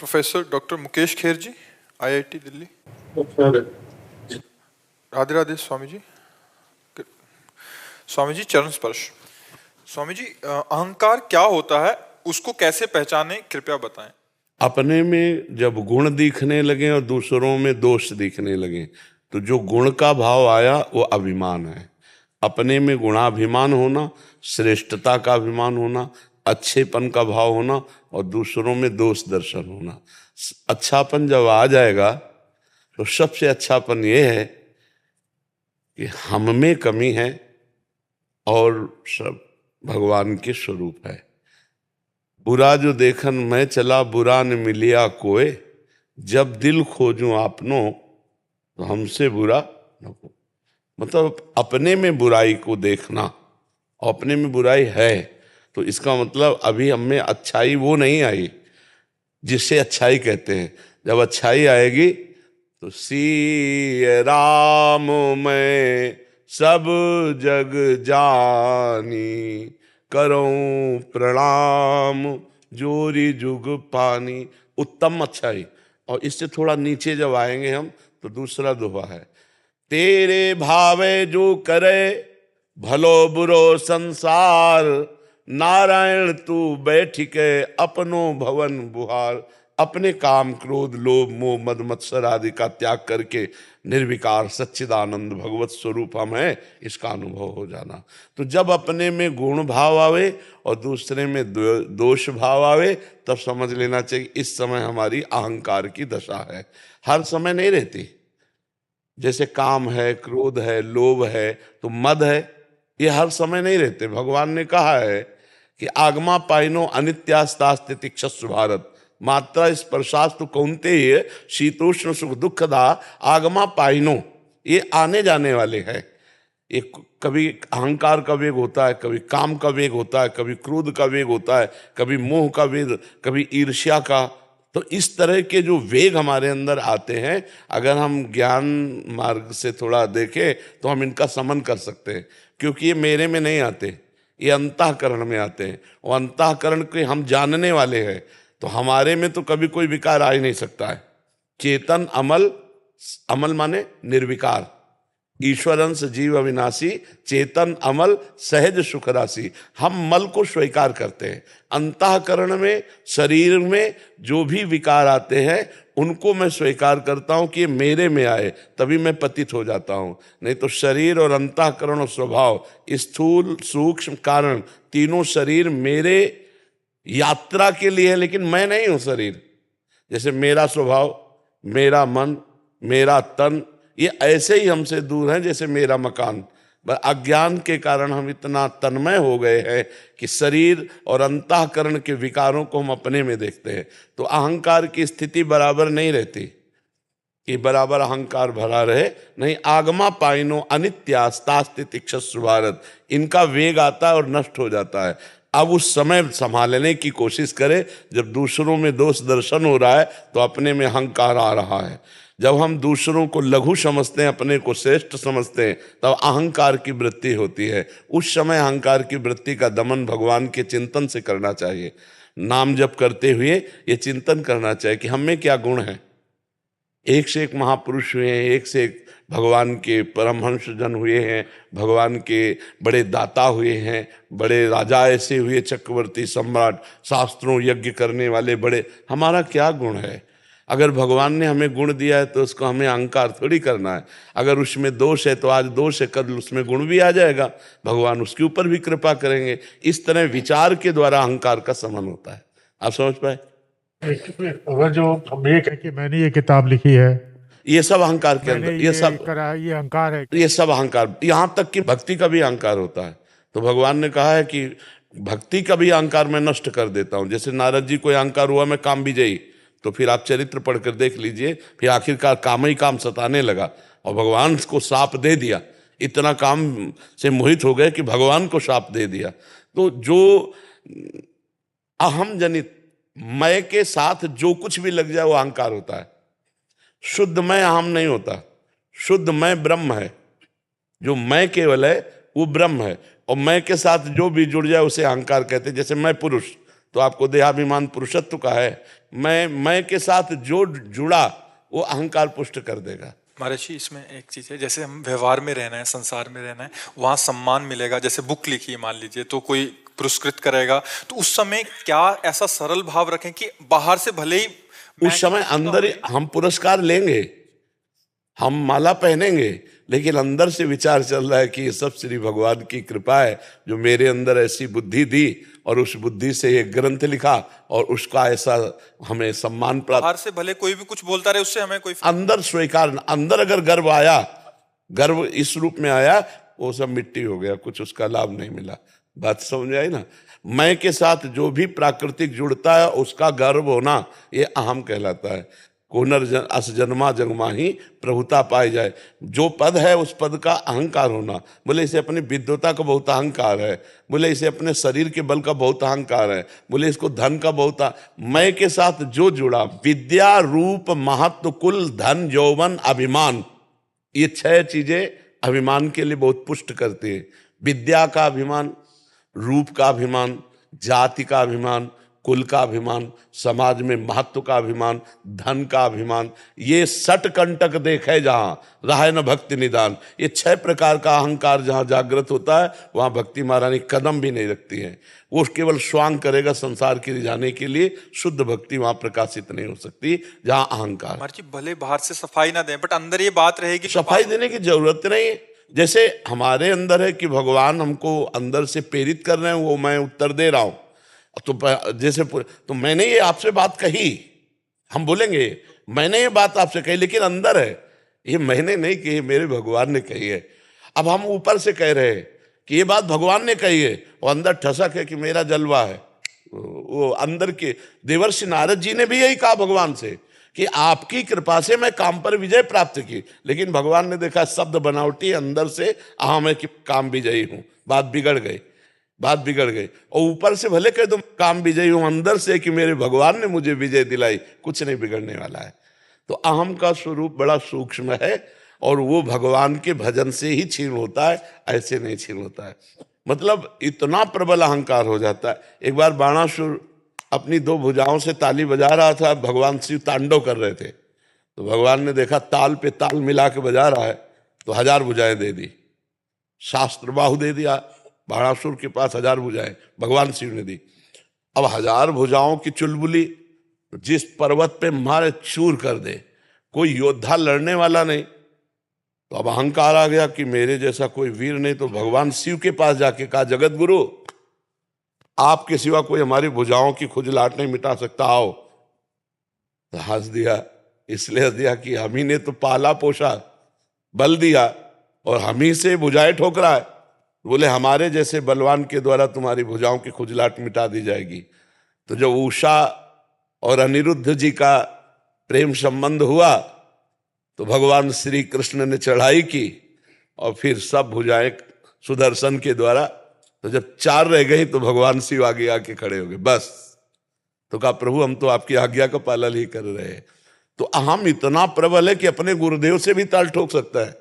Professor doctor Mukesh Kher जी, IIT Delhi. Radhe Radhe Swami ji. Swami ji चरण स्पर्श। स्वामी जी, अहंकार क्या होता है, उसको कैसे पहचाने, कृपया बताएं। अपने में जब गुण दिखने लगे और दूसरों में दोष दिखने लगे तो जो गुण का भाव आया वो अभिमान है। अपने में गुणाभिमान होना, श्रेष्ठता का अभिमान होना, अच्छेपन का भाव होना और दूसरों में दोष दर्शन होना। अच्छापन जब आ जाएगा तो सबसे अच्छापन ये है कि हम में कमी है और सब भगवान के स्वरूप है। बुरा जो देखन मैं चला, बुरा न मिलिया कोय, जब दिल खोजूं आपनो तो हमसे बुरा न को। मतलब अपने में बुराई को देखना, अपने में बुराई है तो इसका मतलब अभी हम में अच्छाई वो नहीं आई जिससे अच्छाई कहते हैं। जब अच्छाई आएगी तो सी राम मैं सब जग जानी, करूं प्रणाम जोरी जुग पानी। उत्तम अच्छाई। और इससे थोड़ा नीचे जब आएंगे हम तो दूसरा दोहा है, तेरे भावे जो करे भलो बुरो संसार, नारायण तू बैठ के अपनो भवन बुहार। अपने काम क्रोध लोभ मोह मद मत्सर आदि का त्याग करके निर्विकार सच्चिदानंद भगवत स्वरूप हम है, इसका अनुभव हो जाना। तो जब अपने में गुण भाव आवे और दूसरे में दोष भाव आवे तब समझ लेना चाहिए इस समय हमारी अहंकार की दशा है। हर समय नहीं रहती। जैसे काम है, क्रोध है, लोभ है, तो मद है, ये हर समय नहीं रहते। भगवान ने कहा है कि आगमा पाइनो अनित्यास्तास्ति तिक्षस्व भारत, मात्रा स्पर्शास्तु कौन्तेय शीतोष्ण सुख दुखदा आगमा पाइनो। ये आने जाने वाले हैं। एक कभी अहंकार का वेग होता है, कभी काम का वेग होता है, कभी क्रोध का वेग होता है, कभी मोह का वेग, कभी ईर्ष्या का। तो इस तरह के जो वेग हमारे अंदर आते हैं, अगर हम ज्ञान मार्ग से थोड़ा देखें तो हम इनका समन कर सकते हैं, क्योंकि ये मेरे में नहीं आते, ये अंतःकरण में आते हैं। और अंतःकरण के हम जानने वाले हैं, तो हमारे में तो कभी कोई विकार आ ही नहीं सकता है। चेतन अमल, अमल माने निर्विकार, ईश्वरंस जीव अविनाशी, चेतन अमल सहज सुख राशि। हम मल को स्वीकार करते हैं। अंतःकरण में, शरीर में जो भी विकार आते हैं उनको मैं स्वीकार करता हूं कि ये मेरे में आए, तभी मैं पतित हो जाता हूं। नहीं तो शरीर और अंतःकरण और स्वभाव, स्थूल सूक्ष्म कारण, तीनों शरीर मेरे यात्रा के लिए है, लेकिन मैं नहीं हूं शरीर। जैसे मेरा स्वभाव, मेरा मन, मेरा तन, ये ऐसे ही हमसे दूर हैं जैसे मेरा मकान। अज्ञान के कारण हम इतना तन्मय हो गए हैं कि शरीर और अंतःकरण के विकारों को हम अपने में देखते हैं। तो अहंकार की स्थिति बराबर नहीं रहती कि बराबर अहंकार भरा रहे, नहीं। आगमा पाइनो अनित्यास्तास्ति तिक्षस्व भारत, इनका वेग आता है और नष्ट हो जाता है। अब उस समय संभालने की कोशिश करें जब दूसरों में दोष दर्शन हो रहा है तो अपने में अहंकार आ रहा है। जब हम दूसरों को लघु समझते हैं, अपने को श्रेष्ठ समझते हैं, तब अहंकार की वृत्ति होती है। उस समय अहंकार की वृत्ति का दमन भगवान के चिंतन से करना चाहिए। नाम जप करते हुए ये चिंतन करना चाहिए कि हम में क्या गुण है। एक से एक महापुरुष हुए हैं, एक से एक भगवान के परमहंस जन हुए हैं, भगवान के बड़े दाता हुए हैं, बड़े राजा ऐसे हुए, चक्रवर्ती सम्राट, शास्त्रों यज्ञ करने वाले बड़े। हमारा क्या गुण है? अगर भगवान ने हमें गुण दिया है तो उसको हमें अहंकार थोड़ी करना है। अगर उसमें दोष है तो आज दोष है, कल उसमें गुण भी आ जाएगा, भगवान उसके ऊपर भी कृपा करेंगे। इस तरह विचार के द्वारा अहंकार का समन होता है। आप समझ पाए? अगर जो हम ये कहें कि मैंने ये किताब लिखी है, ये सब अहंकार के अंदर, ये सब करा, ये अहंकार है। ये सब अहंकार। यहाँ तक कि भक्ति का भी अहंकार होता है। तो भगवान ने कहा है कि भक्ति का भी अहंकार मैं नष्ट कर देता हूँ। जैसे नारद जी को अहंकार हुआ मैं काम विजयी, तो फिर आप चरित्र पढ़कर देख लीजिए, फिर आखिरकार काम ही काम सताने लगा और भगवान को शाप दे दिया। इतना काम से मोहित हो गए कि भगवान को शाप दे दिया। तो जो अहम जनित मैं के साथ जो कुछ भी लग जाए वो अहंकार होता है। शुद्ध मैं अहम नहीं होता, शुद्ध मैं ब्रह्म है। जो मैं केवल है वो ब्रह्म है, और मैं के साथ जो भी जुड़ जाए उसे अहंकार कहते हैं। जैसे मैं पुरुष, तो आपको देहाभिमान पुरुषत्व का है। मैं के साथ जो जुड़ा वो अहंकार पुष्ट कर देगा। महर्षि, इसमें एक चीज है, जैसे हम व्यवहार में रहना है, संसार में रहना है, वहां सम्मान मिलेगा। जैसे बुक लिखी है मान लीजिए, तो कोई पुरस्कृत करेगा, तो उस समय क्या ऐसा सरल भाव रखें कि बाहर से भले ही उस समय अंदर हम पुरस्कार लेंगे, हम माला पहनेंगे, लेकिन अंदर से विचार चल रहा है कि ये सब श्री भगवान की कृपा है जो मेरे अंदर ऐसी बुद्धि दी और उस बुद्धि से एक ग्रंथ लिखा और उसका ऐसा हमें सम्मान प्राप्त। बाहर से भले कोई भी कुछ बोलता रहे, उससे हमें कोई अंदर स्वीकार, अंदर अगर गर्व आया, गर्व इस रूप में आया, वो सब मिट्टी हो गया, कुछ उसका लाभ नहीं मिला। बात समझ आई ना? मैं के साथ जो भी प्राकृतिक जुड़ता है उसका गर्व होना, ये अहम कहलाता है। अस जन्मा जन्मा ही प्रभुता पाई जाए। जो पद है उस पद का अहंकार होना, बोले इसे अपनी विद्वता का बहुत अहंकार है, बोले इसे अपने शरीर के बल का बहुत अहंकार है, बोले इसको धन का बहुत। मैं के साथ जो जुड़ा, विद्या रूप महत्व कुल धन यौवन अभिमान, ये 6 चीजें अभिमान के लिए बहुत पुष्ट करती है। विद्या का अभिमान, रूप का अभिमान, जाति का अभिमान, कुल का अभिमान, समाज में महत्व का अभिमान, धन का अभिमान, ये 60 कंटक देखे जहां रहा न भक्ति निदान। ये 6 प्रकार का अहंकार जहां जागृत होता है वहां भक्ति महारानी कदम भी नहीं रखती है। वो केवल स्वांग करेगा संसार के रिझाने के लिए, शुद्ध भक्ति वहां प्रकाशित नहीं हो सकती जहां अहंकार। महर्षि भले बाहर से सफाई ना दें, बट अंदर ये बात रहेगी, सफाई देने की जरूरत नहीं है। जैसे हमारे अंदर है कि भगवान हमको अंदर से प्रेरित कर रहे हैं, वो मैं उत्तर दे रहा हूं। तो जैसे तो मैंने ये आपसे बात कही, हम बोलेंगे मैंने ये बात आपसे कही, लेकिन अंदर है ये मैंने नहीं कही, मेरे भगवान ने कही है। अब हम ऊपर से कह रहे हैं कि ये बात भगवान ने कही है, और अंदर ठसक है कि मेरा जलवा है। वो अंदर के देवर्षि नारद जी ने भी यही कहा भगवान से कि आपकी कृपा से मैं काम पर विजय प्राप्त की, लेकिन भगवान ने देखा शब्द बनावटी, अंदर से अहम है कि काम विजयी हूं, बात बिगड़ गई, बात बिगड़ गई। और ऊपर से भले कह दो काम विजयी हूं, अंदर से कि मेरे भगवान ने मुझे विजय दिलाई, कुछ नहीं बिगड़ने वाला है। तो अहम का स्वरूप बड़ा सूक्ष्म है और वो भगवान के भजन से ही छीन होता है, ऐसे नहीं छीन होता है। मतलब इतना प्रबल अहंकार हो जाता है। एक बार बाणासुर अपनी 2 भुजाओं से ताली बजा रहा था, भगवान शिव तांडव कर रहे थे, तो भगवान ने देखा ताल पे ताल मिला के बजा रहा है, तो 1000 भुजाएं दे दी, शास्त्र बाहु दे दिया। बाणासुर के पास 1000 भुजाएं भगवान शिव ने दी। अब 1000 भुजाओं की चुलबुली जिस पर्वत पे मारे चूर कर दे, कोई योद्धा लड़ने वाला नहीं, तो अब अहंकार आ गया कि मेरे जैसा कोई वीर नहीं। तो भगवान शिव के पास जाके कहा, जगत गुरु आपके सिवा कोई हमारी भुजाओं की खुजलाहट नहीं मिटा सकता, आओ। तो हंस दिया, इसलिए हंस दिया कि हम ही ने तो पाला पोषा, बल दिया, और हम ही से भुजाएं ठोकरा है। बोले हमारे जैसे बलवान के द्वारा तुम्हारी भुजाओं की खुजलाहट मिटा दी जाएगी। तो जब उषा और अनिरुद्ध जी का प्रेम संबंध हुआ तो भगवान श्री कृष्ण ने चढ़ाई की और फिर सब भुजाएं सुदर्शन के द्वारा, तो जब 4 रह गई तो भगवान शिव आगे आके खड़े हो गए, बस। तो कहा प्रभु हम तो आपकी आज्ञा का पालन ही कर रहे हैं। तो अहम इतना प्रबल है कि अपने गुरुदेव से भी ताल ठोक सकता है,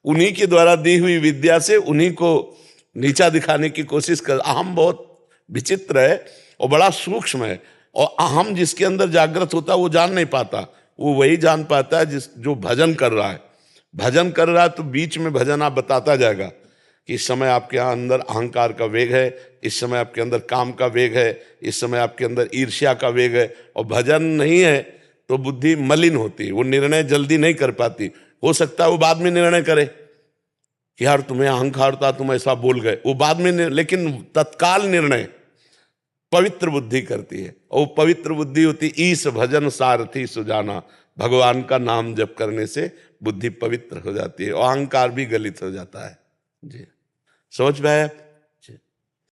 उन्हीं के द्वारा दी हुई विद्या से उन्हीं को नीचा दिखाने की कोशिश कर। अहम बहुत विचित्र है और बड़ा सूक्ष्म है, और अहम जिसके अंदर जागृत होता है वो जान नहीं पाता, वो वही जान पाता है जो भजन कर रहा है। भजन कर रहा है तो बीच में भजन आप बताता जाएगा कि इस समय आपके यहाँ अंदर अहंकार का वेग है, इस समय आपके अंदर काम का वेग है, इस समय आपके अंदर ईर्ष्या का वेग है। और भजन नहीं है तो बुद्धि मलिन होती है, वो निर्णय जल्दी नहीं कर पाती। हो सकता है वो बाद में निर्णय करे कि यार तुम्हें अहंकार था, तुम ऐसा बोल गए, वो बाद में लेकिन तत्काल निर्णय पवित्र बुद्धि करती है, और वो पवित्र बुद्धि होती ईश भजन सारथी सुजाना। भगवान का नाम जप करने से बुद्धि पवित्र हो जाती है और अहंकार भी गलित हो जाता है। जी समझ में आया?